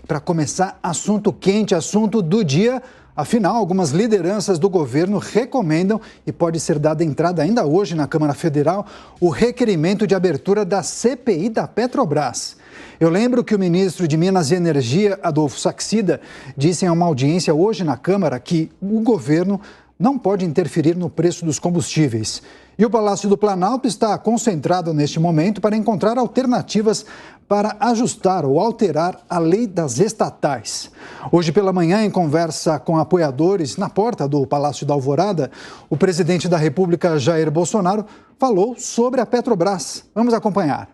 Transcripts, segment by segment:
para começar, assunto quente, assunto do dia. Afinal, algumas lideranças do governo recomendam, e pode ser dada entrada ainda hoje na Câmara Federal, o requerimento de abertura da CPI da Petrobras. Eu lembro que o ministro de Minas e Energia, Adolfo Saxida, disse em uma audiência hoje na Câmara que o governo não pode interferir no preço dos combustíveis. E o Palácio do Planalto está concentrado neste momento para encontrar alternativas para ajustar ou alterar a lei das estatais. Hoje pela manhã, em conversa com apoiadores na porta do Palácio da Alvorada, o presidente da República, Jair Bolsonaro, falou sobre a Petrobras. Vamos acompanhar.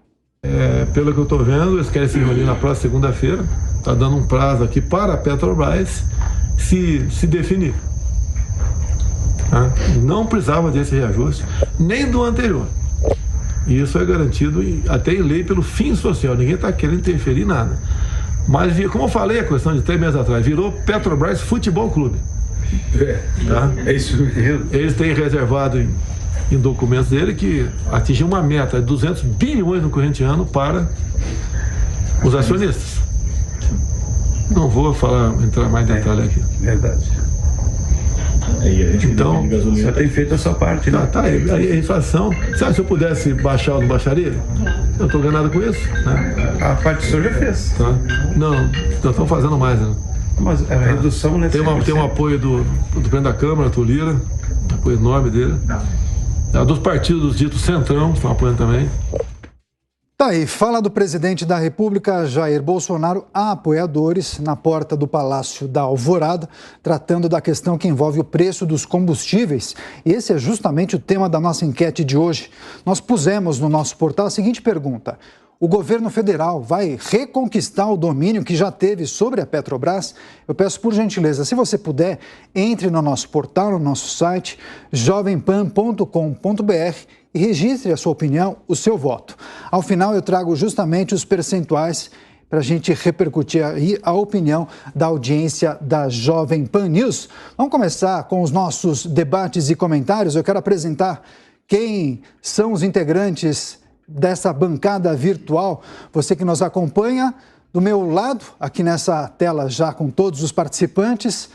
Pelo que eu estou vendo, eles querem se reunir na próxima segunda-feira. Está dando um prazo aqui para a Petrobras se definir. Não precisava desse reajuste, nem do anterior. E isso é garantido até em lei pelo fim social. Ninguém está querendo interferir em nada. Mas, como eu falei, a questão de 3 meses atrás, virou Petrobras Futebol Clube. É isso mesmo. Eles têm reservado em documentos dele que atingir uma meta de 200 bilhões no corrente ano para os acionistas. Não vou entrar mais em detalhe aqui. Verdade. Então, você tem feito a sua parte, né? Tá aí, a inflação. Sabe, se eu pudesse baixar ou não baixaria? Eu não estou ganhando com isso, né? A parte do senhor já fez. Tá? Não estão fazendo mais, né? Mas a redução, né? Tem um apoio do presidente da Câmara, Arthur Lira, um apoio enorme dele. Dos partidos ditos Centrão, estão apoiando também. Tá aí, fala do presidente da República, Jair Bolsonaro, a apoiadores na porta do Palácio da Alvorada, tratando da questão que envolve o preço dos combustíveis. E esse é justamente o tema da nossa enquete de hoje. Nós pusemos no nosso portal a seguinte pergunta: o governo federal vai reconquistar o domínio que já teve sobre a Petrobras? Eu peço por gentileza, se você puder, entre no nosso portal, no nosso site, jovempan.com.br, e registre a sua opinião, o seu voto. Ao final, eu trago justamente os percentuais para a gente repercutir aí a opinião da audiência da Jovem Pan News. Vamos começar com os nossos debates e comentários. Eu quero apresentar quem são os integrantes dessa bancada virtual. Você que nos acompanha, do meu lado, aqui nessa tela já com todos os participantes,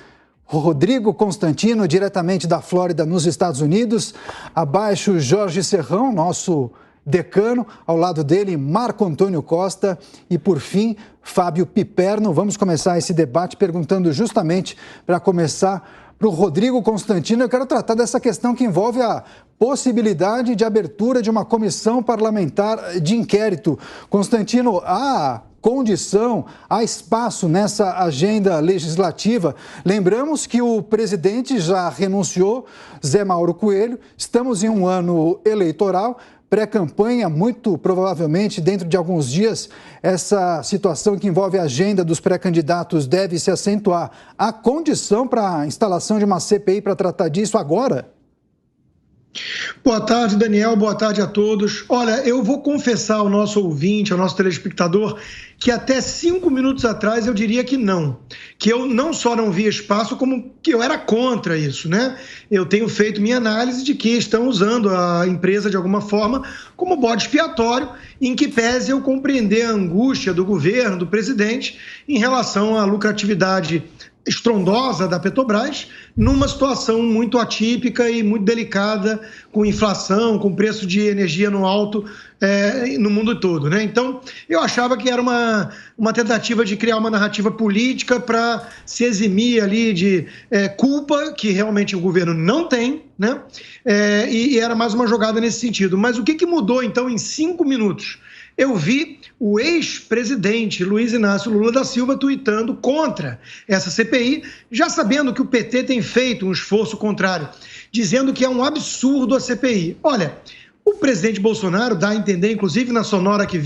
Rodrigo Constantino, diretamente da Flórida, nos Estados Unidos. Abaixo, Jorge Serrão, nosso decano. Ao lado dele, Marco Antônio Costa. E, por fim, Fábio Piperno. Vamos começar esse debate perguntando justamente, para começar, para o Rodrigo Constantino. Eu quero tratar dessa questão que envolve a possibilidade de abertura de uma comissão parlamentar de inquérito. Constantino, condição, há espaço nessa agenda legislativa. Lembramos que o presidente já renunciou, Zé Mauro Coelho. Estamos em um ano eleitoral, pré-campanha, muito provavelmente dentro de alguns dias, essa situação que envolve a agenda dos pré-candidatos deve se acentuar. Há condição para a instalação de uma CPI para tratar disso agora? Boa tarde, Daniel. Boa tarde a todos. Olha, eu vou confessar ao nosso ouvinte, ao nosso telespectador, que até 5 minutos atrás eu diria que não. Que eu não só não via espaço, como que eu era contra isso, né? Eu tenho feito minha análise de que estão usando a empresa de alguma forma como bode expiatório, em que pese eu compreender a angústia do governo, do presidente, em relação à lucratividade estrondosa da Petrobras, numa situação muito atípica e muito delicada, com inflação, com preço de energia no alto no mundo todo, né? Então, eu achava que era uma tentativa de criar uma narrativa política para se eximir ali de culpa, que realmente o governo não tem, né? E era mais uma jogada nesse sentido. Mas o que mudou, então, em 5 minutos? Eu vi o ex-presidente Luiz Inácio Lula da Silva tuitando contra essa CPI, já sabendo que o PT tem feito um esforço contrário, dizendo que é um absurdo a CPI. Olha, o presidente Bolsonaro dá a entender, inclusive na sonora que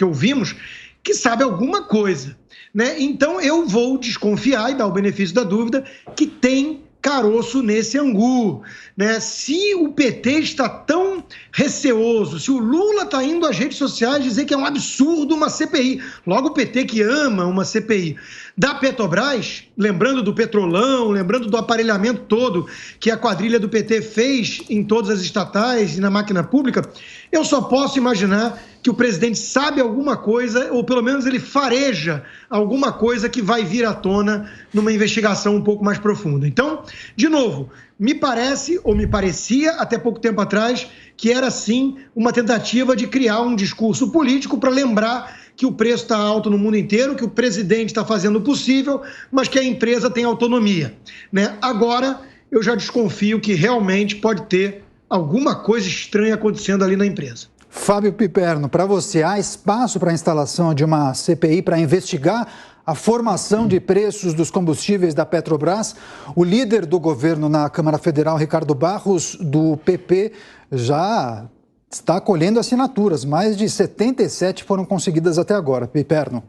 ouvimos, que sabe alguma coisa, né? Então eu vou desconfiar e dar o benefício da dúvida que tem caroço nesse angu, né? Se o PT está tão receoso, se o Lula está indo às redes sociais dizer que é um absurdo uma CPI, logo o PT que ama uma CPI da Petrobras, lembrando do Petrolão, lembrando do aparelhamento todo que a quadrilha do PT fez em todas as estatais e na máquina pública, eu só posso imaginar que o presidente sabe alguma coisa, ou pelo menos ele fareja alguma coisa que vai vir à tona numa investigação um pouco mais profunda. Então, de novo, me parece, ou me parecia até pouco tempo atrás, que era sim uma tentativa de criar um discurso político para lembrar que o preço está alto no mundo inteiro, que o presidente está fazendo o possível, mas que a empresa tem autonomia, né? Agora, eu já desconfio que realmente pode ter alguma coisa estranha acontecendo ali na empresa. Fábio Piperno, para você, há espaço para a instalação de uma CPI para investigar a formação de preços dos combustíveis da Petrobras? O líder do governo na Câmara Federal, Ricardo Barros, do PP, já está colhendo assinaturas. Mais de 77 foram conseguidas até agora. Piperno.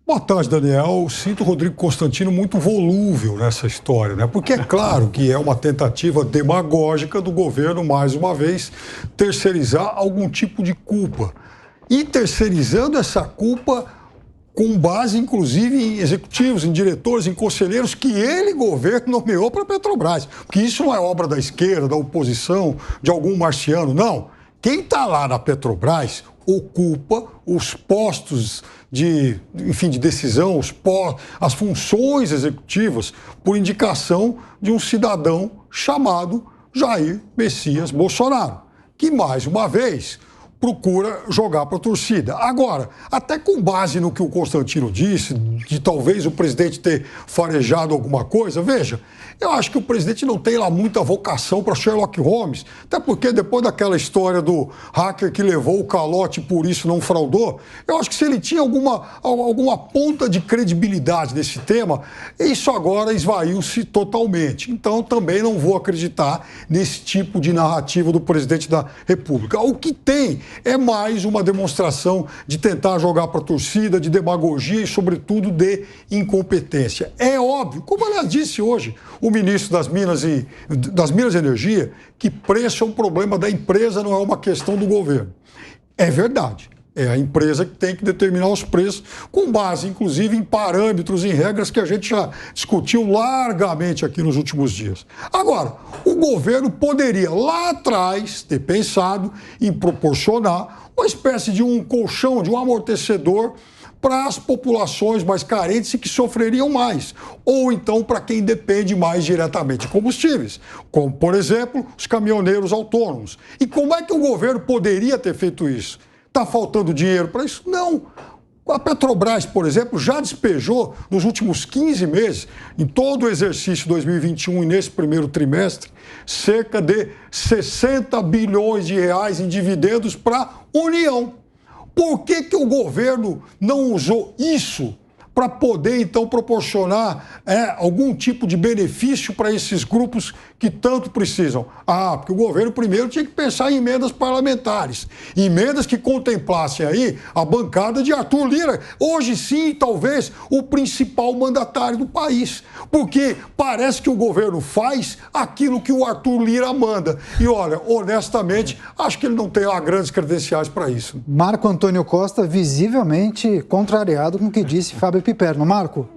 Boa tarde, Daniel. Sinto o Rodrigo Constantino muito volúvel nessa história, né? Porque é claro que é uma tentativa demagógica do governo, mais uma vez, terceirizar algum tipo de culpa. E terceirizando essa culpa com base, inclusive, em executivos, em diretores, em conselheiros que ele, governo, nomeou para a Petrobras. Porque isso não é obra da esquerda, da oposição, de algum marciano, não. Quem está lá na Petrobras ocupa os postos de decisão, as funções executivas por indicação de um cidadão chamado Jair Messias Bolsonaro, que, mais uma vez, procura jogar para a torcida. Agora, até com base no que o Constantino disse, de talvez o presidente ter farejado alguma coisa, veja, eu acho que o presidente não tem lá muita vocação para Sherlock Holmes, até porque depois daquela história do hacker que levou o calote e por isso não fraudou, eu acho que se ele tinha alguma ponta de credibilidade nesse tema, isso agora esvaiu-se totalmente. Então, também não vou acreditar nesse tipo de narrativa do presidente da República. O que tem é mais uma demonstração de tentar jogar para a torcida, de demagogia e, sobretudo, de incompetência. É óbvio, como aliás disse hoje o ministro das Minas e Energia, que preço é um problema da empresa, não é uma questão do governo. É verdade. É a empresa que tem que determinar os preços com base, inclusive, em parâmetros, em regras que a gente já discutiu largamente aqui nos últimos dias. Agora, o governo poderia, lá atrás, ter pensado em proporcionar uma espécie de um colchão, de um amortecedor para as populações mais carentes e que sofreriam mais, ou então para quem depende mais diretamente de combustíveis, como, por exemplo, os caminhoneiros autônomos. E como é que o governo poderia ter feito isso? Está faltando dinheiro para isso? Não. A Petrobras, por exemplo, já despejou nos últimos 15 meses, em todo o exercício 2021 e nesse primeiro trimestre, cerca de 60 bilhões de reais em dividendos para a União. Por que o governo não usou isso para poder, então, proporcionar algum tipo de benefício para esses grupos que tanto precisam? Ah, porque o governo primeiro tinha que pensar em emendas parlamentares, emendas que contemplassem aí a bancada de Arthur Lira, hoje sim, talvez, o principal mandatário do país, porque parece que o governo faz aquilo que o Arthur Lira manda. E olha, honestamente, acho que ele não tem lá grandes credenciais para isso. Marco Antônio Costa, visivelmente contrariado com o que disse Fábio Piperno. Marco?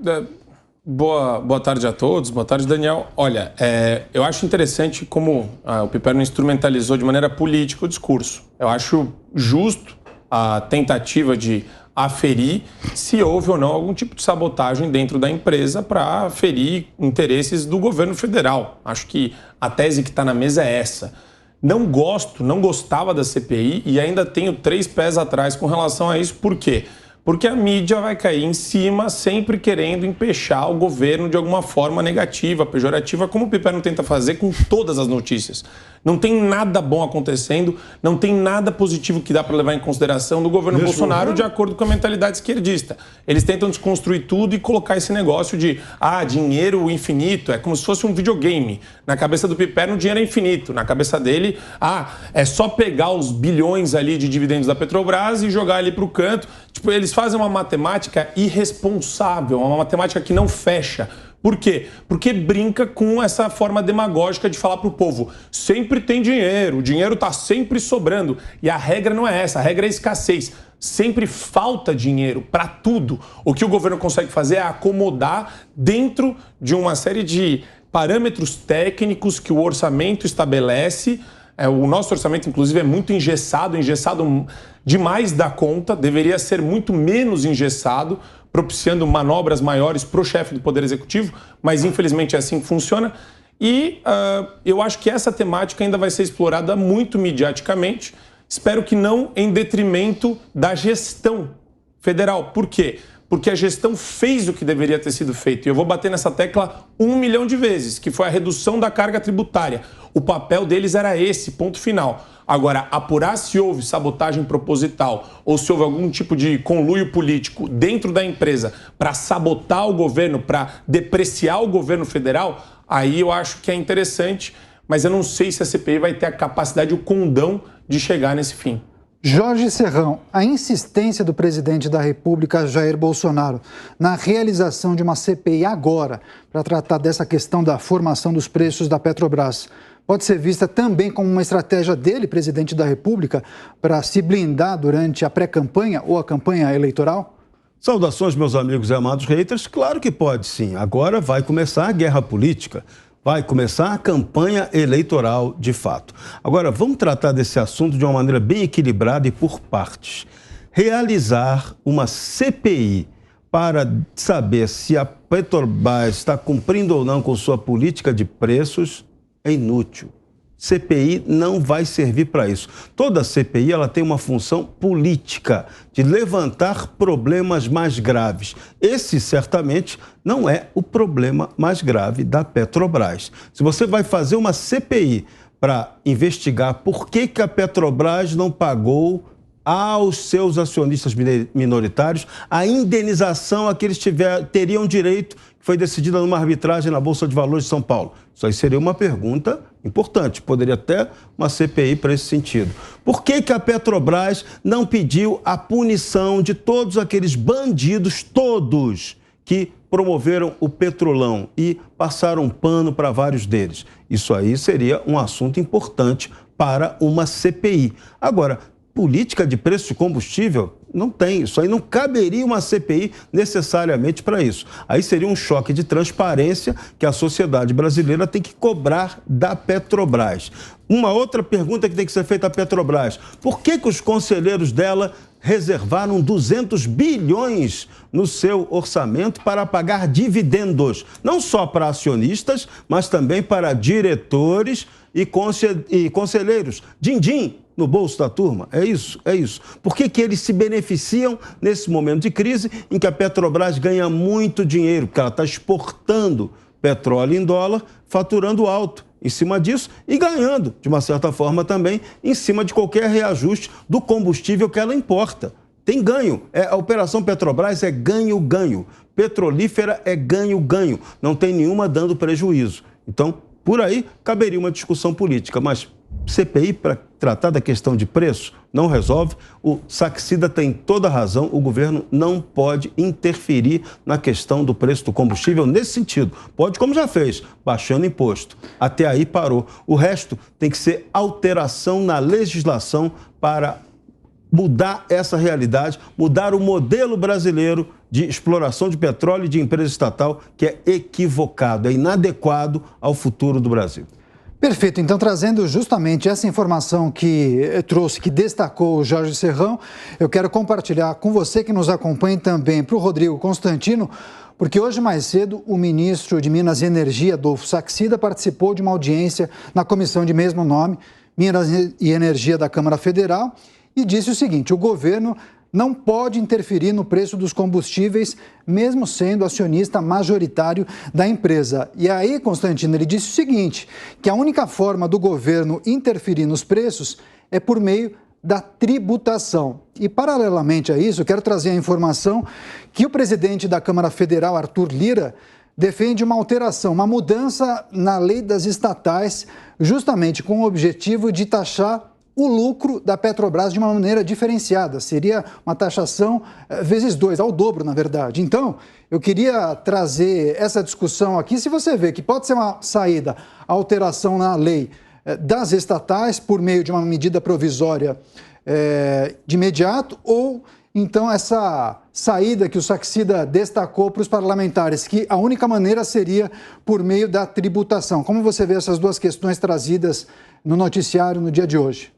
Boa tarde a todos, boa tarde, Daniel. Olha, eu acho interessante como o Piperno instrumentalizou de maneira política o discurso. Eu acho justo a tentativa de aferir se houve ou não algum tipo de sabotagem dentro da empresa para aferir interesses do governo federal. Acho que a tese que está na mesa é essa. Não gostava da CPI e ainda tenho 3 pés atrás com relação a isso. Por quê? Porque a mídia vai cair em cima sempre querendo empechar o governo de alguma forma negativa, pejorativa, como o Piperno tenta fazer com todas as notícias. Não tem nada bom acontecendo, não tem nada positivo que dá para levar em consideração do governo Bolsonaro de acordo com a mentalidade esquerdista. Eles tentam desconstruir tudo e colocar esse negócio de dinheiro infinito, é como se fosse um videogame. Na cabeça do Piperno, o dinheiro é infinito. Na cabeça dele, é só pegar os bilhões ali de dividendos da Petrobras e jogar ali para o canto. Tipo, ele eles fazem uma matemática irresponsável, uma matemática que não fecha. Por quê? Porque brinca com essa forma demagógica de falar para o povo, sempre tem dinheiro, o dinheiro está sempre sobrando. E a regra não é essa, a regra é a escassez. Sempre falta dinheiro para tudo. O que o governo consegue fazer é acomodar dentro de uma série de parâmetros técnicos que o orçamento estabelece. O nosso orçamento, inclusive, é muito engessado demais da conta, deveria ser muito menos engessado, propiciando manobras maiores para o chefe do Poder Executivo, mas infelizmente é assim que funciona. E eu acho que essa temática ainda vai ser explorada muito mediaticamente, espero que não em detrimento da gestão federal. Por quê? Porque a gestão fez o que deveria ter sido feito. E eu vou bater nessa tecla 1 milhão de vezes, que foi a redução da carga tributária. O papel deles era esse, ponto final. Agora, apurar se houve sabotagem proposital ou se houve algum tipo de conluio político dentro da empresa para sabotar o governo, para depreciar o governo federal, aí eu acho que é interessante, mas eu não sei se a CPI vai ter a capacidade, o condão de chegar nesse fim. Jorge Serrão, a insistência do presidente da República, Jair Bolsonaro, na realização de uma CPI agora para tratar dessa questão da formação dos preços da Petrobras, pode ser vista também como uma estratégia dele, presidente da República, para se blindar durante a pré-campanha ou a campanha eleitoral? Saudações, meus amigos e amados haters. Claro que pode, sim. Agora vai começar a guerra política. Vai começar a campanha eleitoral de fato. Agora, vamos tratar desse assunto de uma maneira bem equilibrada e por partes. Realizar uma CPI para saber se a Petrobras está cumprindo ou não com sua política de preços é inútil. CPI não vai servir para isso. Toda CPI ela tem uma função política, de levantar problemas mais graves. Esse, certamente, não é o problema mais grave da Petrobras. Se você vai fazer uma CPI para investigar por que a Petrobras não pagou aos seus acionistas minoritários a indenização a que eles teriam direito, que foi decidida numa arbitragem na Bolsa de Valores de São Paulo. Isso aí seria uma pergunta importante, poderia até uma CPI para esse sentido. Por que a Petrobras não pediu a punição de todos aqueles bandidos, todos, que promoveram o Petrolão e passaram pano para vários deles? Isso aí seria um assunto importante para uma CPI. Agora, política de preço de combustível, não tem. Isso aí não caberia uma CPI necessariamente para isso. Aí seria um choque de transparência que a sociedade brasileira tem que cobrar da Petrobras. Uma outra pergunta que tem que ser feita à Petrobras: por que os conselheiros dela reservaram 200 bilhões no seu orçamento para pagar dividendos? Não só para acionistas, mas também para diretores e conselheiros. Din-din no bolso da turma. É isso, é isso. Por que eles se beneficiam nesse momento de crise em que a Petrobras ganha muito dinheiro? Porque ela está exportando petróleo em dólar, faturando alto em cima disso e ganhando, de uma certa forma também, em cima de qualquer reajuste do combustível que ela importa. Tem ganho. A Operação Petrobras é ganho-ganho. Petrolífera é ganho-ganho. Não tem nenhuma dando prejuízo. Então, por aí, caberia uma discussão política, mas CPI para tratar da questão de preço não resolve. O Saxida tem toda a razão, o governo não pode interferir na questão do preço do combustível nesse sentido. Pode, como já fez, baixando imposto. Até aí parou. O resto tem que ser alteração na legislação para mudar essa realidade, mudar o modelo brasileiro de exploração de petróleo e de empresa estatal, que é equivocado, é inadequado ao futuro do Brasil. Perfeito. Então, trazendo justamente essa informação que trouxe, que destacou o Jorge Serrão, eu quero compartilhar com você que nos acompanha e também para o Rodrigo Constantino, porque hoje mais cedo o ministro de Minas e Energia, Adolfo Saxida, participou de uma audiência na comissão de mesmo nome, Minas e Energia da Câmara Federal, e disse o seguinte: o governo não pode interferir no preço dos combustíveis, mesmo sendo acionista majoritário da empresa. E aí, Constantino, ele disse o seguinte, que a única forma do governo interferir nos preços é por meio da tributação. E, paralelamente a isso, eu quero trazer a informação que o presidente da Câmara Federal, Arthur Lira, defende uma alteração, uma mudança na lei das estatais, justamente com o objetivo de taxar o lucro da Petrobras de uma maneira diferenciada. Seria uma taxação vezes 2, ao dobro, na verdade. Então, eu queria trazer essa discussão aqui. Se você vê que pode ser uma saída, a alteração na lei das estatais por meio de uma medida provisória de imediato, ou então essa saída que o Saxida destacou para os parlamentares, que a única maneira seria por meio da tributação. Como você vê essas duas questões trazidas no noticiário no dia de hoje?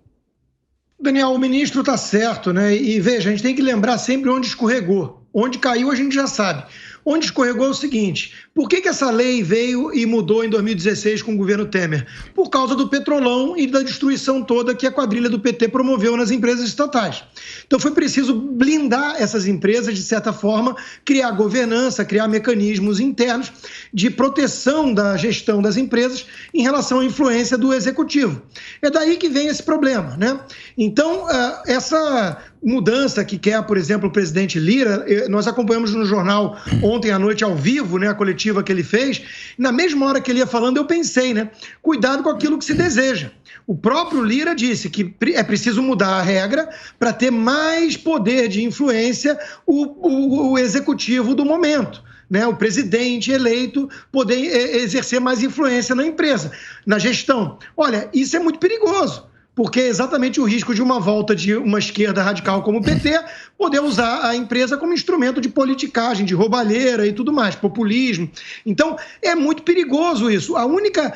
Daniel, o ministro está certo, né? E veja, a gente tem que lembrar sempre onde escorregou. Onde caiu a gente já sabe. Onde escorregou é o seguinte: por que essa lei veio e mudou em 2016 com o governo Temer? Por causa do petrolão e da destruição toda que a quadrilha do PT promoveu nas empresas estatais. Então foi preciso blindar essas empresas, de certa forma, criar governança, criar mecanismos internos de proteção da gestão das empresas em relação à influência do executivo. É daí que vem esse problema, né? Então, essa mudança que quer, por exemplo, o presidente Lira, nós acompanhamos no jornal ontem à noite ao vivo, né, a coletiva que ele fez, na mesma hora que ele ia falando eu pensei, né, cuidado com aquilo que se deseja. O próprio Lira disse que é preciso mudar a regra para ter mais poder de influência o executivo do momento. Né, o presidente eleito poder exercer mais influência na empresa, na gestão. Olha, isso é muito perigoso. Porque é exatamente o risco de uma volta de uma esquerda radical como o PT poder usar a empresa como instrumento de politicagem, de roubalheira e tudo mais, populismo. Então, é muito perigoso isso. A única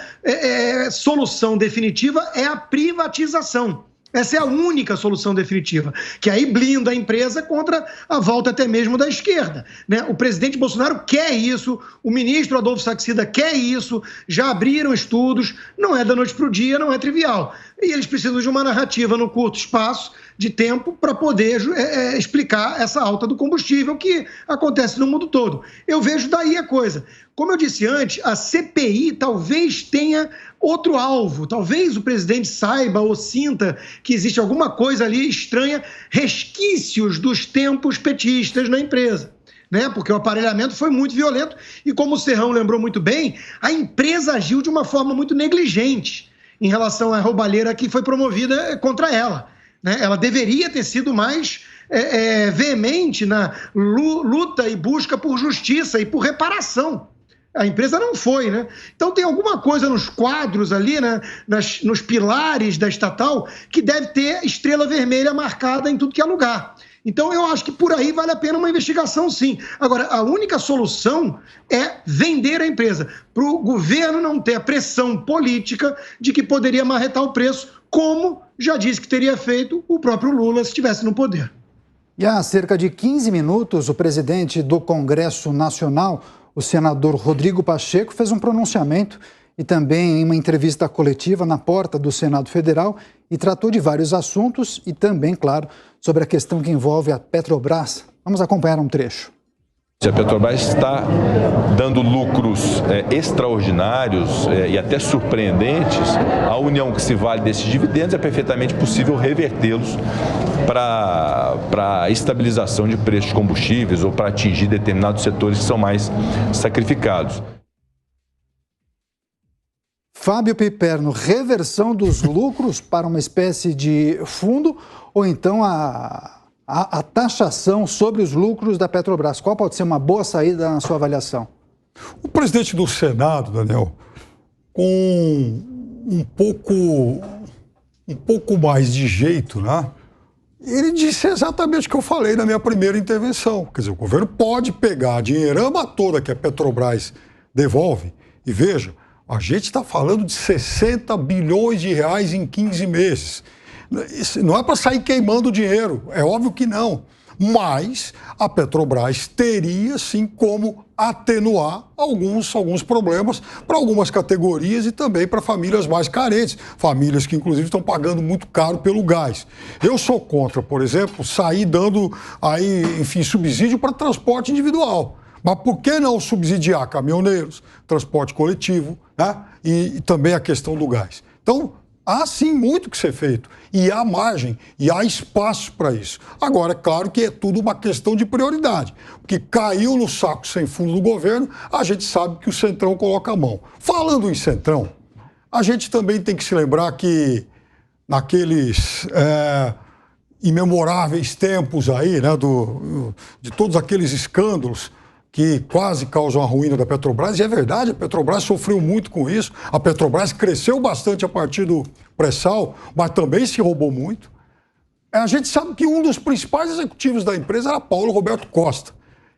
solução definitiva é a privatização. Essa é a única solução definitiva, que aí blinda a empresa contra a volta até mesmo da esquerda. Né? O presidente Bolsonaro quer isso, o ministro Adolfo Saxida quer isso, já abriram estudos, não é da noite para o dia, não é trivial. E eles precisam de uma narrativa no curto espaço de tempo para poder explicar essa alta do combustível que acontece no mundo todo. Eu vejo daí a coisa. Como eu disse antes, a CPI talvez tenha outro alvo. Talvez o presidente saiba ou sinta que existe alguma coisa ali estranha, resquícios dos tempos petistas na empresa. Né? Porque o aparelhamento foi muito violento e, como o Serrão lembrou muito bem, a empresa agiu de uma forma muito negligente em relação à roubalheira que foi promovida contra ela. Né? Ela deveria ter sido mais veemente na luta e busca por justiça e por reparação. A empresa não foi, né? Então tem alguma coisa nos quadros ali, né, nos pilares da estatal, que deve ter estrela vermelha marcada em tudo que é lugar. Então eu acho que por aí vale a pena uma investigação, sim. Agora, a única solução é vender a empresa, para o governo não ter a pressão política de que poderia amarretar o preço, como já disse que teria feito o próprio Lula se estivesse no poder. E há cerca de 15 minutos, o presidente do Congresso Nacional, o senador Rodrigo Pacheco, fez um pronunciamento e também em uma entrevista coletiva na porta do Senado Federal e tratou de vários assuntos e também, claro, sobre a questão que envolve a Petrobras. Vamos acompanhar um trecho. A Petrobras está dando lucros extraordinários e até surpreendentes. A união que se vale desses dividendos é perfeitamente possível revertê-los para a estabilização de preços de combustíveis ou para atingir determinados setores que são mais sacrificados. Fábio Piperno, reversão dos lucros para uma espécie de fundo ou então a taxação sobre os lucros da Petrobras? Qual pode ser uma boa saída na sua avaliação? O presidente do Senado, Daniel, com um pouco mais de jeito, né? Ele disse exatamente o que eu falei na minha primeira intervenção. Quer dizer, o governo pode pegar a dinheirama toda que a Petrobras devolve e veja, a gente está falando de 60 bilhões de reais em 15 meses. Isso não é para sair queimando dinheiro, é óbvio que não. Mas a Petrobras teria, sim, como atenuar alguns problemas para algumas categorias e também para famílias mais carentes, famílias que, inclusive, estão pagando muito caro pelo gás. Eu sou contra, por exemplo, sair dando aí, enfim, subsídio para transporte individual. Mas por que não subsidiar caminhoneiros, transporte coletivo, né? E também a questão do gás? Então, há sim muito que ser feito e há margem e há espaço para isso. Agora, é claro que é tudo uma questão de prioridade, porque caiu no saco sem fundo do governo, a gente sabe que o Centrão coloca a mão. Falando em Centrão, a gente também tem que se lembrar que naqueles imemoráveis tempos aí, né, de todos aqueles escândalos que quase causam a ruína da Petrobras. E é verdade, a Petrobras sofreu muito com isso. A Petrobras cresceu bastante a partir do pré-sal, mas também se roubou muito. A gente sabe que um dos principais executivos da empresa era Paulo Roberto Costa,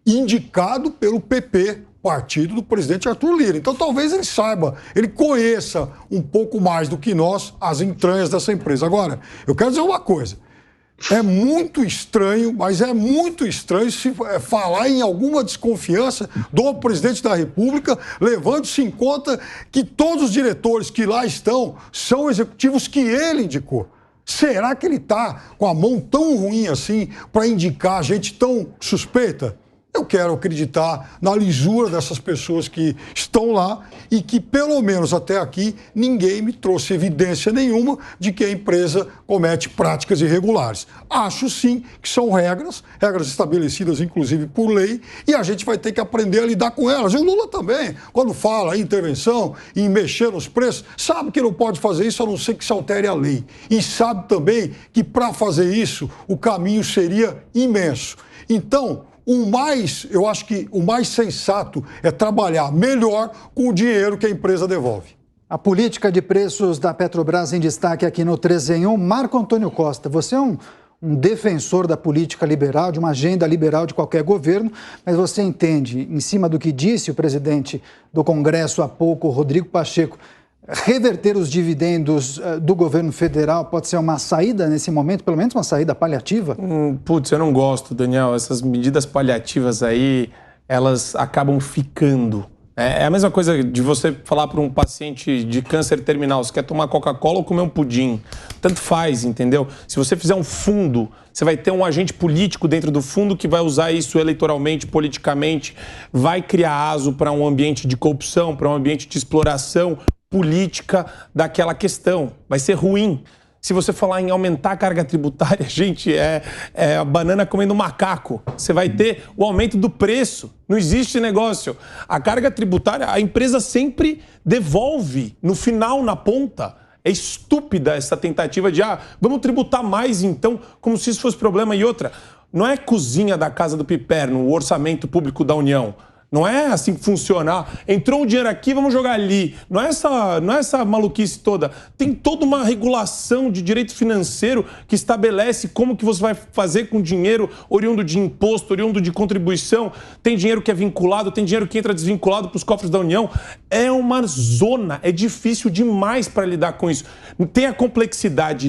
indicado pelo PP, partido do presidente Arthur Lira. Então talvez ele saiba, ele conheça um pouco mais do que nós as entranhas dessa empresa. Agora, eu quero dizer uma coisa. É muito estranho, mas é muito estranho se falar em alguma desconfiança do presidente da República, levando-se em conta que todos os diretores que lá estão são executivos que ele indicou. Será que ele está com a mão tão ruim assim para indicar gente tão suspeita? Eu quero acreditar na lisura dessas pessoas que estão lá e que, pelo menos até aqui, ninguém me trouxe evidência nenhuma de que a empresa comete práticas irregulares. Acho sim que são regras estabelecidas inclusive por lei, e a gente vai ter que aprender a lidar com elas. E o Lula também, quando fala em intervenção, em mexer nos preços, sabe que não pode fazer isso a não ser que se altere a lei. E sabe também que para fazer isso o caminho seria imenso. Então, eu acho que o mais sensato é trabalhar melhor com o dinheiro que a empresa devolve. A política de preços da Petrobras em destaque aqui no 3 em 1. Marco Antônio Costa, você é um defensor da política liberal, de uma agenda liberal de qualquer governo, mas você entende, em cima do que disse o presidente do Congresso há pouco, Rodrigo Pacheco, reverter os dividendos do governo federal pode ser uma saída nesse momento, pelo menos uma saída paliativa? Putz, eu não gosto, Daniel. Essas medidas paliativas aí, elas acabam ficando. É a mesma coisa de você falar para um paciente de câncer terminal, você quer tomar Coca-Cola ou comer um pudim. Tanto faz, entendeu? Se você fizer um fundo, você vai ter um agente político dentro do fundo que vai usar isso eleitoralmente, politicamente, vai criar aso para um ambiente de corrupção, para um ambiente de exploração política daquela questão. Vai ser ruim. Se você falar em aumentar a carga tributária, gente, é a banana comendo macaco. Você vai ter o aumento do preço. Não existe negócio. A carga tributária, a empresa sempre devolve no final, na ponta. É estúpida essa tentativa de, vamos tributar mais então, como se isso fosse problema. E outra, não é cozinha da casa do Piperno, o orçamento público da União. Não é assim que funciona. Entrou um dinheiro aqui, vamos jogar ali. Não é essa maluquice toda. Tem toda uma regulação de direito financeiro que estabelece como que você vai fazer com dinheiro oriundo de imposto, oriundo de contribuição. Tem dinheiro que é vinculado, tem dinheiro que entra desvinculado para os cofres da União. É uma zona. É difícil demais para lidar com isso. Tem a complexidade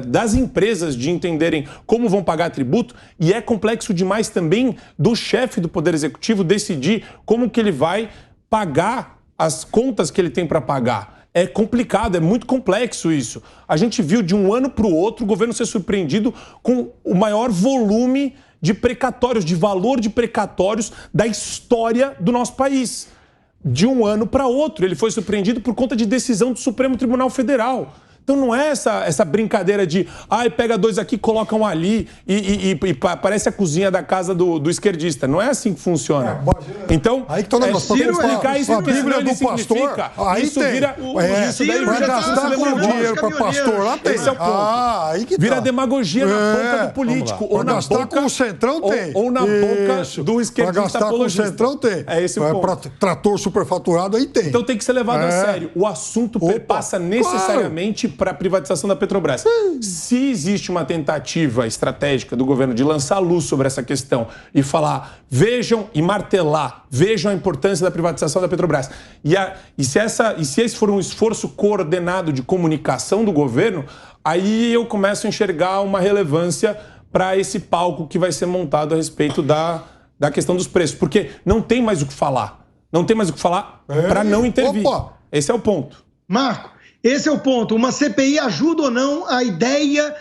das empresas de entenderem como vão pagar tributo, e é complexo demais também do chefe do Poder Executivo decidir como que ele vai pagar as contas que ele tem para pagar. É complicado, é muito complexo isso. A gente viu de um ano para o outro o governo ser surpreendido com o maior volume de precatórios, de valor de precatórios da história do nosso país. De um ano para outro, ele foi surpreendido por conta de decisão do Supremo Tribunal Federal. Então não é essa brincadeira de pega dois aqui, coloca um ali e parece a cozinha da casa do esquerdista. Não é assim que funciona. Então, aí que explicar isso, a Bíblia do pastor, aí isso tem. Vira isso daí vai gastar com dinheiro para pastor, lá tem. Esse é o ponto. Aí que vira demagogia na boca do político. Ou na gastar boca, com o Centrão tem. Ou na boca do esquerdista para gastar apologista. Com o Centrão tem. É esse o ponto. Para trator superfaturado, aí tem. Então tem que ser levado a sério. O assunto perpassa necessariamente para a privatização da Petrobras. Se existe uma tentativa estratégica do governo de lançar luz sobre essa questão e falar, vejam e martelar, vejam a importância da privatização da Petrobras. E se esse for um esforço coordenado de comunicação do governo, aí eu começo a enxergar uma relevância para esse palco que vai ser montado a respeito da questão dos preços. Porque não tem mais o que falar. Não tem mais o que falar para não intervir. Esse é o ponto. Marco, esse é o ponto. Uma CPI ajuda ou não a ideia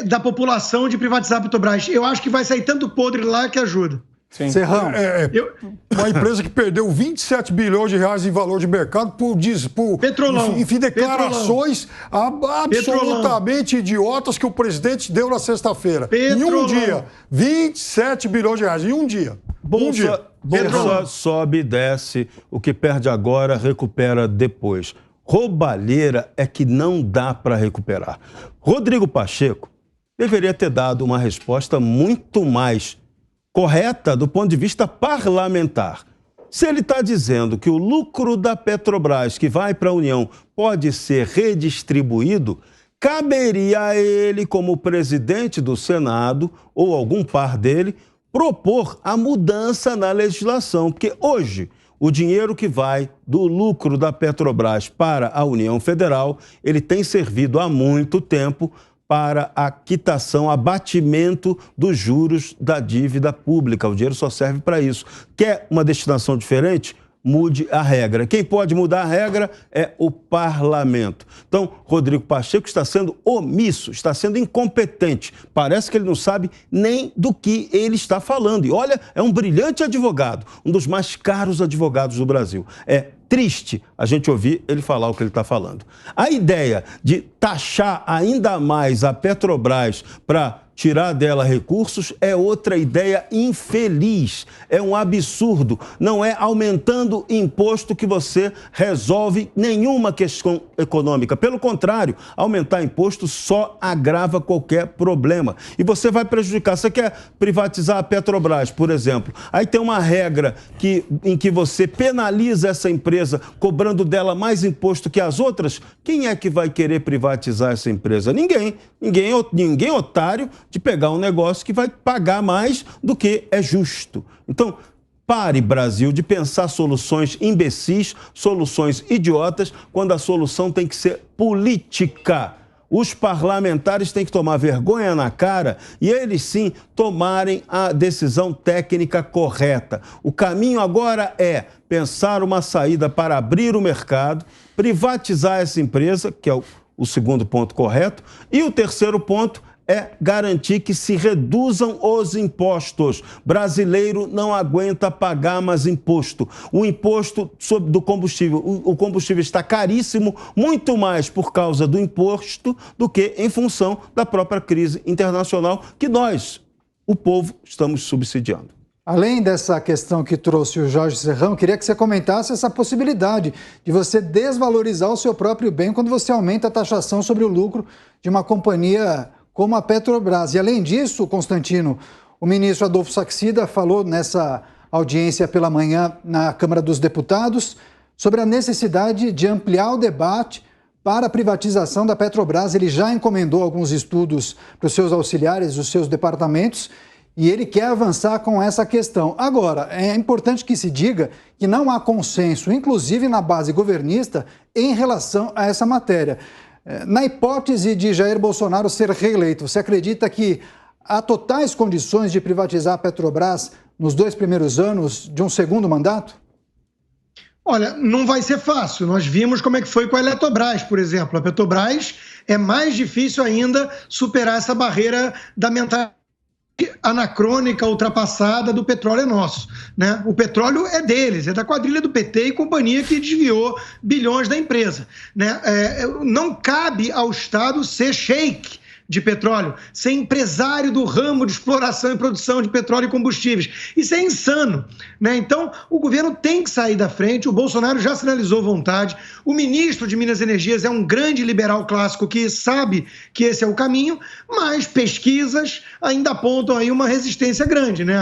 da população de privatizar a Petrobras? Eu acho que vai sair tanto podre lá que ajuda. Sim. Serrão. Uma empresa que perdeu 27 bilhões de reais em valor de mercado por Petrolão. Enfim, declarações absolutamente idiotas que o presidente deu na sexta-feira. Em um dia. 27 bilhões de reais em um dia. Bolsa sobe e desce. O que perde agora, recupera depois. roubalheira é que não dá para recuperar. Rodrigo Pacheco deveria ter dado uma resposta muito mais correta do ponto de vista parlamentar. Se ele está dizendo que o lucro da Petrobras que vai para a União pode ser redistribuído, caberia a ele, como presidente do Senado, ou algum par dele, propor a mudança na legislação, porque hoje o dinheiro que vai do lucro da Petrobras para a União Federal, ele tem servido há muito tempo para a quitação, abatimento dos juros da dívida pública. O dinheiro só serve para isso. Quer uma destinação diferente? Mude a regra. Quem pode mudar a regra é o parlamento. Então, Rodrigo Pacheco está sendo omisso, está sendo incompetente. Parece que ele não sabe nem do que ele está falando. E olha, é um brilhante advogado, um dos mais caros advogados do Brasil. É triste a gente ouvir ele falar o que ele está falando. A ideia de taxar ainda mais a Petrobras para tirar dela recursos é outra ideia infeliz, é um absurdo. Não é aumentando imposto que você resolve nenhuma questão econômica. Pelo contrário, aumentar imposto só agrava qualquer problema. E você vai prejudicar. Você quer privatizar a Petrobras, por exemplo. Aí tem uma regra em que você penaliza essa empresa cobrando dela mais imposto que as outras. Quem é que vai querer privatizar essa empresa? Ninguém. Ninguém otário de pegar um negócio que vai pagar mais do que é justo. Então, pare, Brasil, de pensar soluções imbecis, soluções idiotas, quando a solução tem que ser política. Os parlamentares têm que tomar vergonha na cara e eles sim tomarem a decisão técnica correta. O caminho agora é pensar uma saída para abrir o mercado, privatizar essa empresa, que é o segundo ponto correto, e o terceiro ponto é garantir que se reduzam os impostos. Brasileiro não aguenta pagar mais imposto. O imposto do combustível, o combustível está caríssimo, muito mais por causa do imposto do que em função da própria crise internacional que nós, o povo, estamos subsidiando. Além dessa questão que trouxe o Jorge Serrão, queria que você comentasse essa possibilidade de você desvalorizar o seu próprio bem quando você aumenta a taxação sobre o lucro de uma companhia como a Petrobras. E além disso, Constantino, o ministro Adolfo Saxida falou nessa audiência pela manhã na Câmara dos Deputados sobre a necessidade de ampliar o debate para a privatização da Petrobras. Ele já encomendou alguns estudos para os seus auxiliares, os seus departamentos, e ele quer avançar com essa questão. Agora, é importante que se diga que não há consenso, inclusive na base governista, em relação a essa matéria. Na hipótese de Jair Bolsonaro ser reeleito, você acredita que há totais condições de privatizar a Petrobras nos 2 primeiros anos de um segundo mandato? Olha, não vai ser fácil. Nós vimos como é que foi com a Eletrobras, por exemplo. A Petrobras é mais difícil ainda superar essa barreira da mentalidade anacrônica, ultrapassada do petróleo é nosso, né? O petróleo é deles, é da quadrilha do PT e companhia que desviou bilhões da empresa, né? Não cabe ao Estado ser sheik de petróleo, ser empresário do ramo de exploração e produção de petróleo e combustíveis. Isso é insano, né? Então, o governo tem que sair da frente, o Bolsonaro já sinalizou vontade, o ministro de Minas e Energias é um grande liberal clássico que sabe que esse é o caminho, mas pesquisas ainda apontam aí uma resistência grande, né?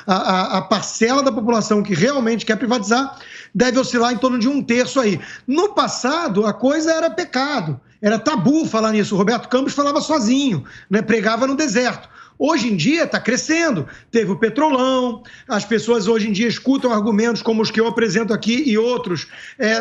A parcela da população que realmente quer privatizar deve oscilar em torno de 1/3 aí. No passado, a coisa era pecado. Era tabu falar nisso. O Roberto Campos falava sozinho, né? Pregava no deserto. Hoje em dia está crescendo, teve o Petrolão, as pessoas hoje em dia escutam argumentos como os que eu apresento aqui e outros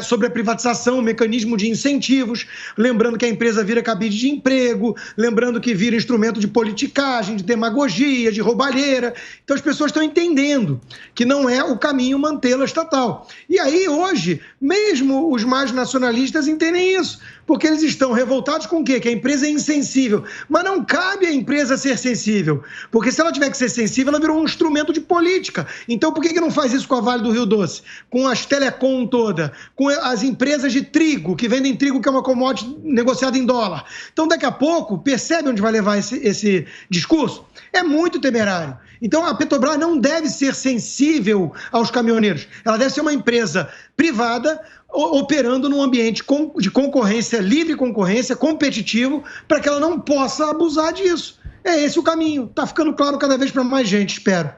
sobre a privatização, o mecanismo de incentivos, lembrando que a empresa vira cabide de emprego, lembrando que vira instrumento de politicagem, de demagogia, de roubalheira. Então as pessoas estão entendendo que não é o caminho mantê-la estatal. E aí hoje, mesmo os mais nacionalistas entendem isso, porque eles estão revoltados com o quê? Que a empresa é insensível. Mas não cabe a empresa ser sensível. sensível. Porque se ela tiver que ser sensível, ela virou um instrumento de política. Então por que não faz isso com a Vale do Rio Doce? Com as Telecom toda? Com as empresas de trigo, que vendem trigo, que é uma commodity negociada em dólar? Então daqui a pouco, percebe onde vai levar esse discurso? É muito temerário. Então a Petrobras não deve ser sensível aos caminhoneiros. Ela deve ser uma empresa privada operando num ambiente de concorrência, livre concorrência, competitivo, para que ela não possa abusar disso. É esse o caminho. Está ficando claro cada vez para mais gente, espero.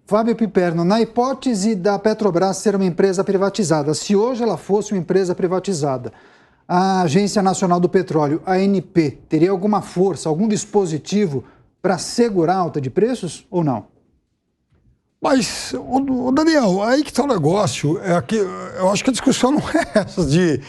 Fábio Piperno, na hipótese da Petrobras ser uma empresa privatizada, se hoje ela fosse uma empresa privatizada, a Agência Nacional do Petróleo, a ANP, teria alguma força, algum dispositivo para segurar a alta de preços ou não? Mas, Daniel, aí que está o negócio. Eu acho que a discussão não é essa de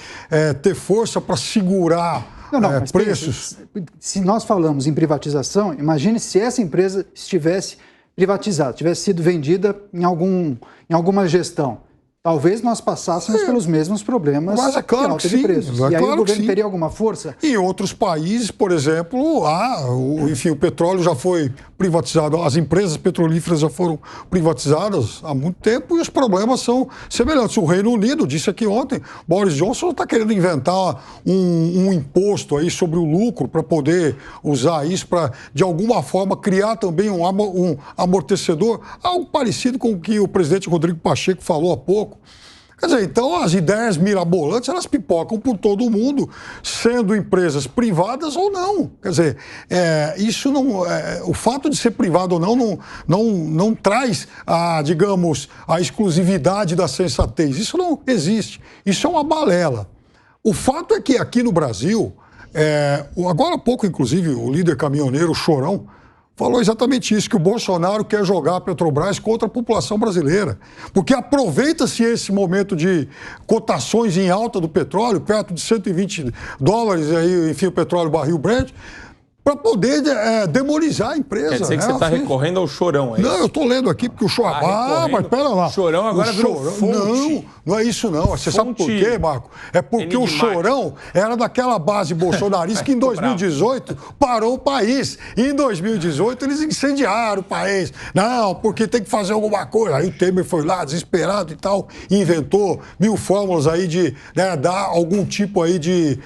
ter força para segurar mas preços. Se nós falamos em privatização, imagine se essa empresa estivesse privatizada, tivesse sido vendida em alguma gestão. Talvez nós passássemos pelos mesmos problemas de alta de preços. E aí o governo teria alguma força? Em outros países, por exemplo, o petróleo já foi privatizado, as empresas petrolíferas já foram privatizadas há muito tempo e os problemas são semelhantes. O Reino Unido disse aqui ontem, Boris Johnson está querendo inventar um imposto aí sobre o lucro para poder usar isso para, de alguma forma, criar também um amortecedor, algo parecido com o que o presidente Rodrigo Pacheco falou há pouco. Quer dizer, então as ideias mirabolantes, elas pipocam por todo o mundo, sendo empresas privadas ou não. Quer dizer, isso não, o fato de ser privado ou não traz, digamos, a exclusividade da sensatez. Isso não existe. Isso é uma balela. O fato é que aqui no Brasil, agora há pouco, inclusive, o líder caminhoneiro, o Chorão, falou exatamente isso, que o Bolsonaro quer jogar a Petrobras contra a população brasileira. Porque aproveita-se esse momento de cotações em alta do petróleo, perto de $120, aí, enfim, o petróleo barril Brent, para poder demonizar a empresa. Quer dizer que você está recorrendo ao Chorão, é isso? Não, eu estou lendo aqui porque o Chorão... mas pera lá. O Chorão agora virou fonte. Não é isso não. Você sabe por quê, Marco? É porque o Chorão era daquela base bolsonarista que em 2018 parou o país. E em 2018 eles incendiaram o país. Não, porque tem que fazer alguma coisa. Aí o Temer foi lá, desesperado e tal, e inventou 1000 fórmulas aí de dar algum tipo aí de,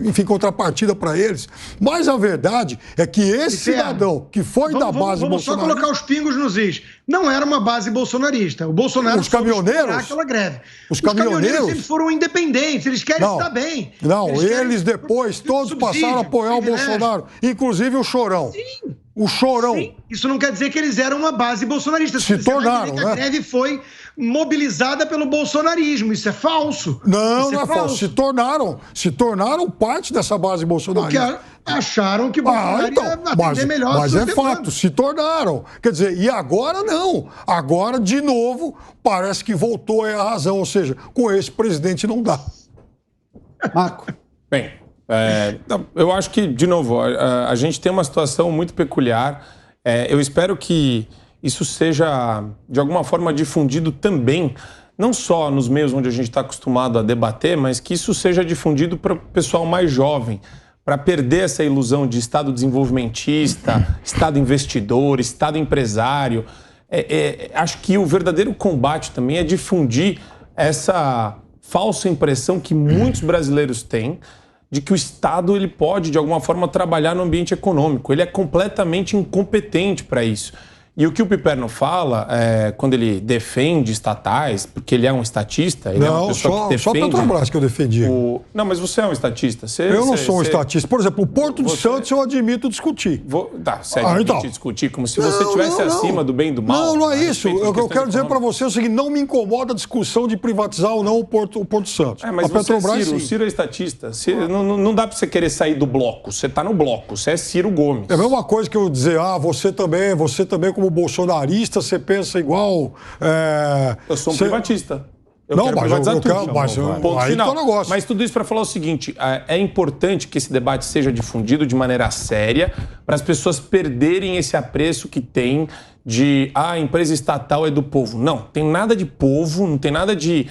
enfim, contrapartida para eles. Mas a verdade é que esse cidadão que foi da base bolsonarista... Vamos só colocar os pingos nos is. Não era uma base bolsonarista. O Bolsonaro... Os caminhoneiros... aquela greve. Os caminhoneiros... Eles foram independentes, eles querem estar bem. Não, eles depois todos passaram a apoiar o Bolsonaro. Inclusive o Chorão. Sim. O Chorão. Sim. Isso não quer dizer que eles eram uma base bolsonarista. Se tornaram, né? A greve foi mobilizada pelo bolsonarismo. Isso é falso. Não é falso. Se tornaram parte dessa base bolsonarista. Porque acharam que o Bolsonaro ia atender melhor. Mas é fato, se tornaram. Quer dizer, e agora não. Agora, de novo, parece que voltou a razão. Ou seja, com esse presidente não dá. Marco. Bem, eu acho que, de novo, a gente tem uma situação muito peculiar. Eu espero que isso seja, de alguma forma, difundido também, não só nos meios onde a gente está acostumado a debater, mas que isso seja difundido para o pessoal mais jovem, para perder essa ilusão de Estado desenvolvimentista, Estado investidor, Estado empresário. Acho que o verdadeiro combate também é difundir essa falsa impressão que muitos brasileiros têm de que o Estado ele pode, de alguma forma, trabalhar no ambiente econômico. Ele é completamente incompetente para isso. E o que o Piperno fala, quando ele defende estatais, porque ele é um estatista, ele é uma pessoa que defende... Só Petrobras que eu defendi. Não, mas você é um estatista. Eu não sou um estatista. Por exemplo, o Porto de Santos eu admito discutir. Você admite discutir como se você estivesse acima do bem e do mal. Não é isso. Eu quero dizer para você o seguinte, não me incomoda a discussão de privatizar ou não o Porto de Santos. Mas a Petrobras, o Ciro é estatista. Não dá para você querer sair do bloco. Você está no bloco. Você é Ciro Gomes. É a mesma coisa que eu dizer, você também como bolsonarista, você pensa igual... Eu sou um privatista. Eu quero privatizar tudo. Ponto final. Mas tudo isso para falar o seguinte, é importante que esse debate seja difundido de maneira séria para as pessoas perderem esse apreço que tem de a empresa estatal é do povo. Não, tem nada de povo, não tem nada de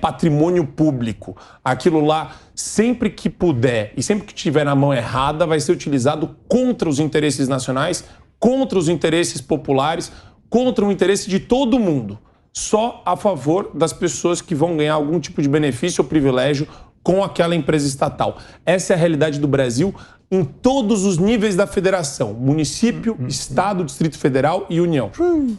patrimônio público. Aquilo lá, sempre que puder e sempre que tiver na mão errada, vai ser utilizado contra os interesses nacionais, contra os interesses populares, contra o interesse de todo mundo. Só a favor das pessoas que vão ganhar algum tipo de benefício ou privilégio com aquela empresa estatal. Essa é a realidade do Brasil em todos os níveis da federação: município, estado, Distrito Federal e União.